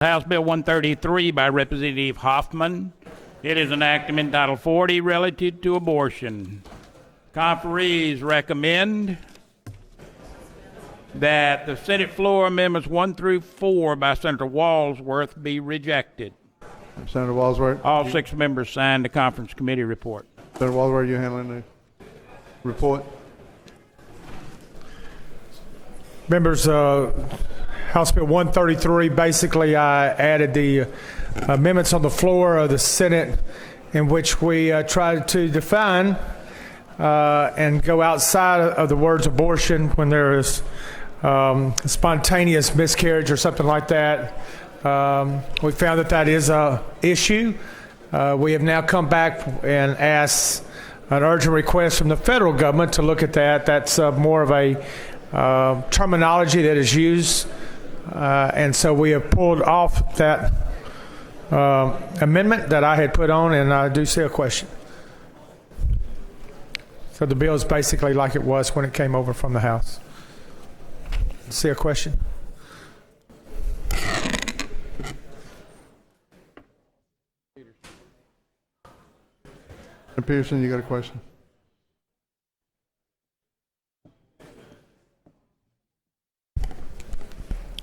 House Bill 133 by Representative Hoffmann. It is an act amendment Title 40 relative to abortion. Conferees recommend that the Senate floor amendments 1 through 4 by Senator Walsworth be rejected. Senator Walsworth. All 6 members signed the conference committee report. Senator Walsworth, you handling the report? Members, House Bill 133, basically I added the amendments on the floor of the Senate in which we tried to define and go outside of the words abortion when there is spontaneous miscarriage or something like that. We found that that is an issue. We have now come back and asked an urgent request from the federal government to look at that. That's more of a terminology that is used. And so we have pulled off that amendment that I had put on, and I do see a question. So the bill is basically like it was when it came over from the House. See a question? Peterson, you got a question?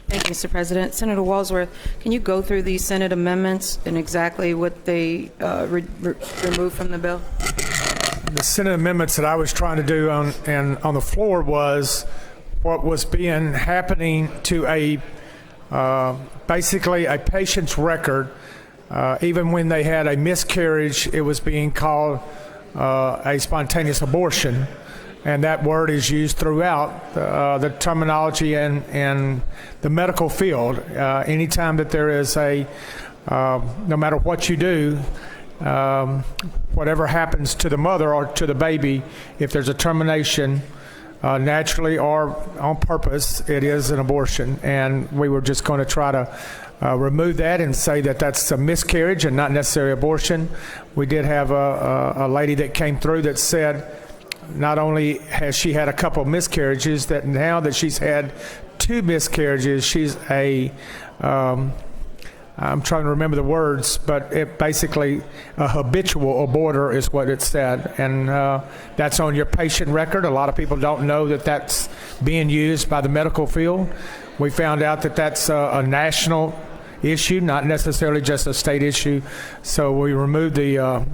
Thank you, Mr. President. Senator Walsworth, can you go through these Senate amendments and exactly what they removed from the bill? The Senate amendments that I was trying to do on the floor was what was happening to a basically a patient's record. Even when they had a miscarriage, it was being called a spontaneous abortion. And that word is used throughout the terminology and the medical field. Anytime that there is no matter what you do, whatever happens to the mother or to the baby, if there's a termination, naturally or on purpose, it is an abortion. And we were just going to try to remove that and say that that's a miscarriage and not necessarily abortion. We did have a lady that came through that said, not only has she had a couple of miscarriages, that now that she's had 2 miscarriages, she's I'm trying to remember the words, but it basically a habitual aborter is what it said. And that's on your patient record. A lot of people don't know that that's being used by the medical field. We found out that that's a national issue, not necessarily just a state issue. So we removed the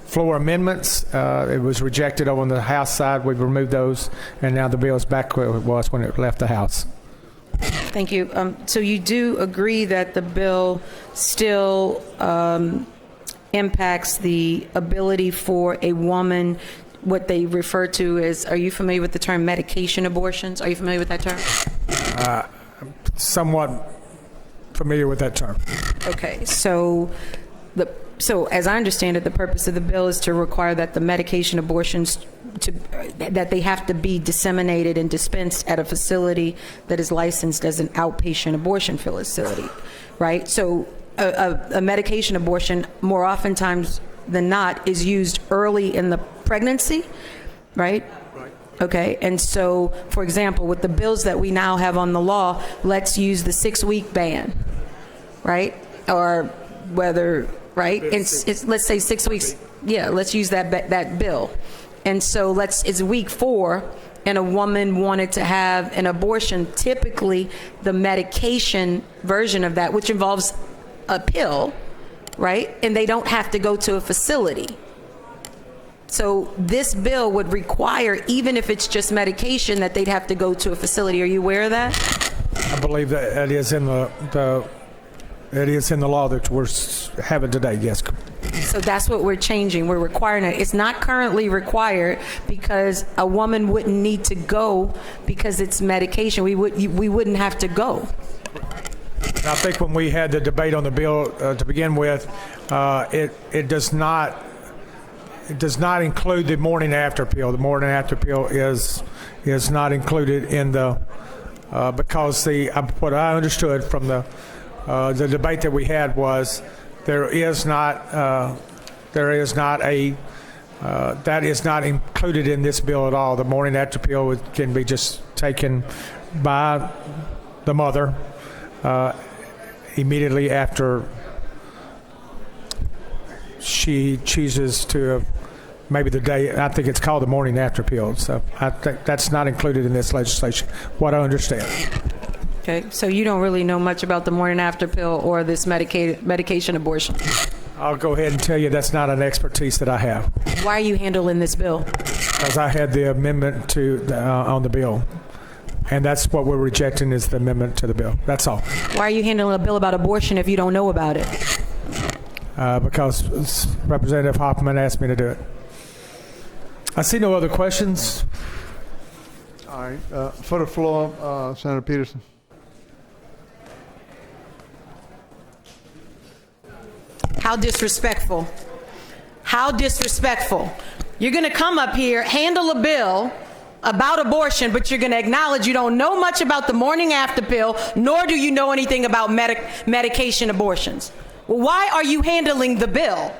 floor amendments. It was rejected over on the House side. We've removed those, and now the bill is back where it was when it left the House. Thank you. So you do agree that the bill still impacts the ability for a woman, what they refer to as, are you familiar with the term medication abortions? Are you familiar with that term? Somewhat familiar with that term. Okay, so as I understand it, the purpose of the bill is to require that the medication abortions that they have to be disseminated and dispensed at a facility that is licensed as an outpatient abortion facility, right? So a medication abortion, more oftentimes than not, is used early in the pregnancy, right? Okay, and so, for example, with the bills that we now have on the law, let's use the 6-week ban, right? Or whether, right? Let's say 6 weeks. Yeah, let's use that bill. And so it's week 4, and a woman wanted to have an abortion. Typically, the medication version of that, which involves a pill, right? And they don't have to go to a facility. So this bill would require, even if it's just medication, that they'd have to go to a facility. Are you aware of that? I believe that it is in the law that we're having today, yes. So that's what we're changing. We're requiring it. It's not currently required because a woman wouldn't need to go because it's medication. We wouldn't have to go. I think when we had the debate on the bill to begin with, it does not include the morning after pill. The morning after pill is not included in the because what I understood from the debate that we had was that is not included in this bill at all. The morning after pill can be just taken by the mother immediately after she chooses to, maybe the day, I think it's called the morning after pill. So I think that's not included in this legislation, what I understand. Okay, so you don't really know much about the morning after pill or this medication abortion. I'll go ahead and tell you that's not an expertise that I have, Why are you handling this bill? because I had the amendment to on the bill, and that's what we're rejecting is the amendment to the bill. That's all. Why are you handling a bill about abortion if you don't know about it? Because Representative Hoffman asked me to do it. I see no other questions. All right. For the floor, Senator Peterson. How disrespectful. How disrespectful. You're going to come up here, handle a bill about abortion, but you're going to acknowledge you don't know much about the morning after pill, nor do you know anything about medication abortions. Well, why are you handling the bill?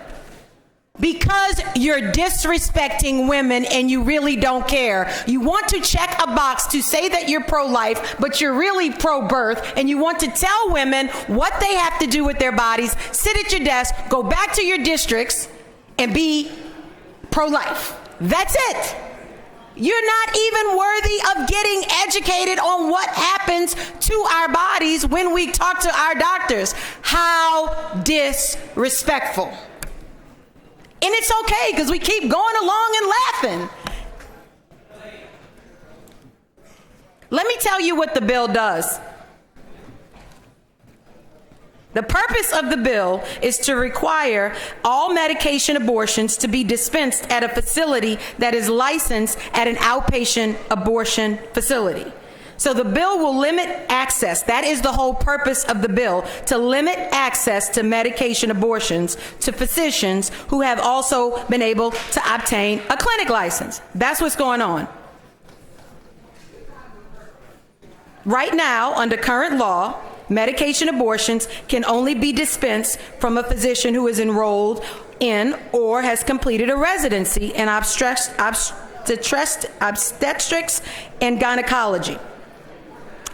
Because you're disrespecting women and you really don't care. You want to check a box to say that you're pro-life, but you're really pro-birth, and you want to tell women what they have to do with their bodies, sit at your desk, go back to your districts, and be pro-life. That's it. You're not even worthy of getting educated on what happens to our bodies when we talk to our doctors. How disrespectful. And it's okay because we keep going along and laughing. Let me tell you what the bill does. The purpose of the bill is to require all medication abortions to be dispensed at a facility that is licensed at an outpatient abortion facility. So the bill will limit access. That is the whole purpose of the bill, to limit access to medication abortions to physicians who have also been able to obtain a clinic license. That's what's going on. Right now, under current law, medication abortions can only be dispensed from a physician who is enrolled in or has completed a residency in obstetrics and gynecology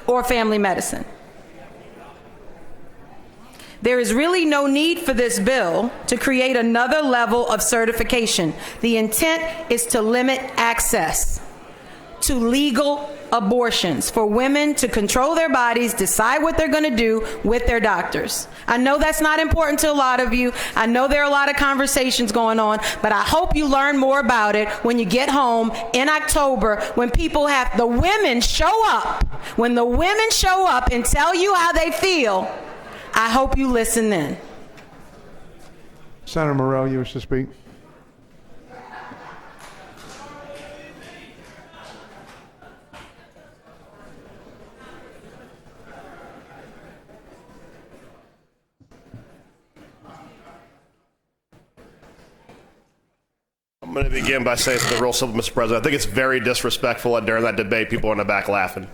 or family medicine. There is really no need for this bill to create another level of certification. The intent is to limit access to legal abortions for women to control their bodies, decide what they're going to do with their doctors. I know that's not important to a lot of you. I know there are a lot of conversations going on, but I hope you learn more about it when you get home in October, when the women show up. When the women show up and tell you how they feel, I hope you listen then. Senator Morrell, you wish to speak? I'm going to begin by saying something real simple, Mr. President. I think it's very disrespectful that during that debate, people are in the back laughing.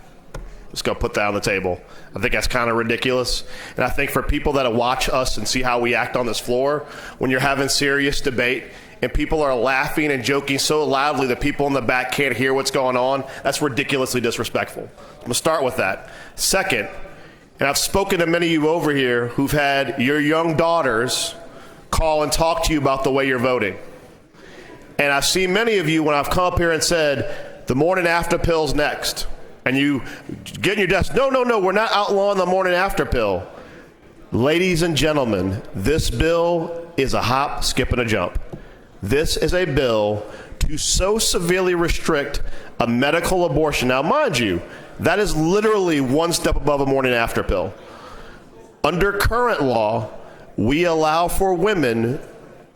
Just going to put that on the table. I think that's kind of ridiculous. And I think for people that watch us and see how we act on this floor, when you're having serious debate and people are laughing and joking so loudly that people in the back can't hear what's going on, that's ridiculously disrespectful. I'm going to start with that. Second, and I've spoken to many of you over here who've had your young daughters call and talk to you about the way you're voting. And I've seen many of you when I've come up here and said, the morning after pill's next. And you get in your desk, no, we're not outlawing the morning after pill. Ladies and gentlemen, this bill is a hop, skip, and a jump. This is a bill to so severely restrict a medical abortion. Now, mind you, that is literally one step above a morning after pill. Under current law, we allow for women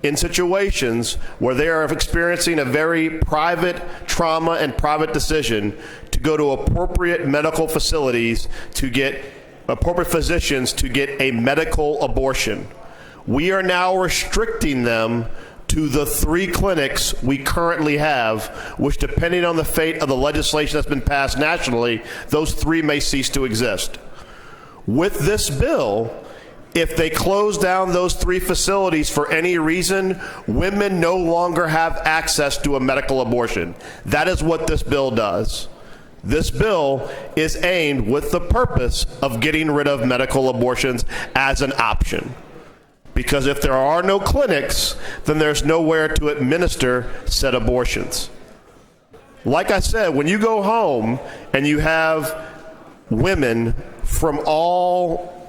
in situations where they are experiencing a very private trauma and private decision to go to appropriate medical facilities to get appropriate physicians to get a medical abortion. We are now restricting them to the 3 clinics we currently have, which, depending on the fate of the legislation that's been passed nationally, those 3 may cease to exist. With this bill, if they close down those 3 facilities for any reason, women no longer have access to a medical abortion. That is what this bill does. This bill is aimed with the purpose of getting rid of medical abortions as an option. Because if there are no clinics, then there's nowhere to administer said abortions. Like I said, when you go home and you have women from all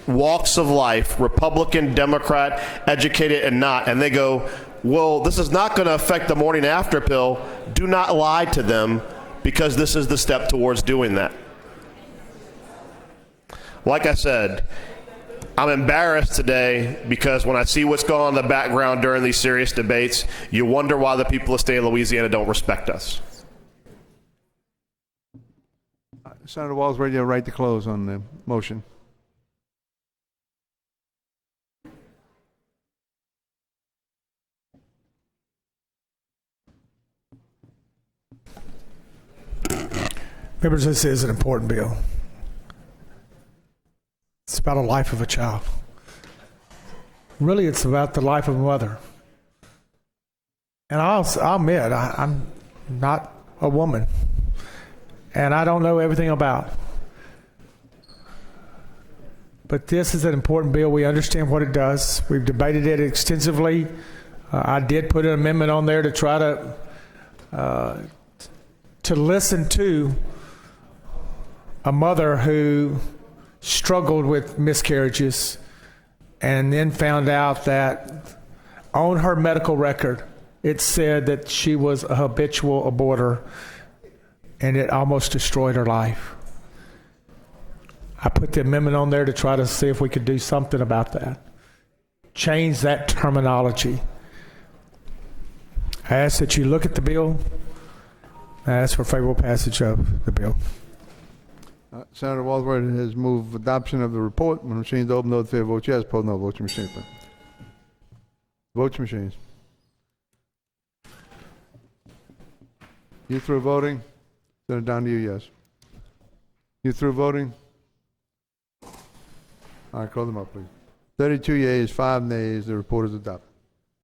walks of life, Republican, Democrat, educated and not, and they go, well, this is not going to affect the morning after pill, do not lie to them, because this is the step towards doing that. Like I said, I'm embarrassed today because when I see what's going on in the background during these serious debates, you wonder why the people of the state of Louisiana don't respect us. Senator Walls, ready to right to close on the motion. Members, this is an important bill. It's about the life of a child. Really, it's about the life of a mother. And I'll admit, I'm not a woman, and I don't know everything about. But this is an important bill. We understand what it does. We've debated it extensively. I did put an amendment on there to try to listen to a mother who struggled with miscarriages and then found out that on her medical record it said that she was a habitual aborter, and it almost destroyed her life. I put the amendment on there to try to see if we could do something about that. Change that terminology. I ask that you look at the bill. I ask for favorable passage of the bill. Senator Walworth has moved adoption of the report. When the machines open, those in favor vote yes, opposed no. Vote your machine, please. Vote your machines. You through voting? Send it down to you, yes. You through voting? All right, close them up, please. 32 yeas, 5 nays. The report is adopted.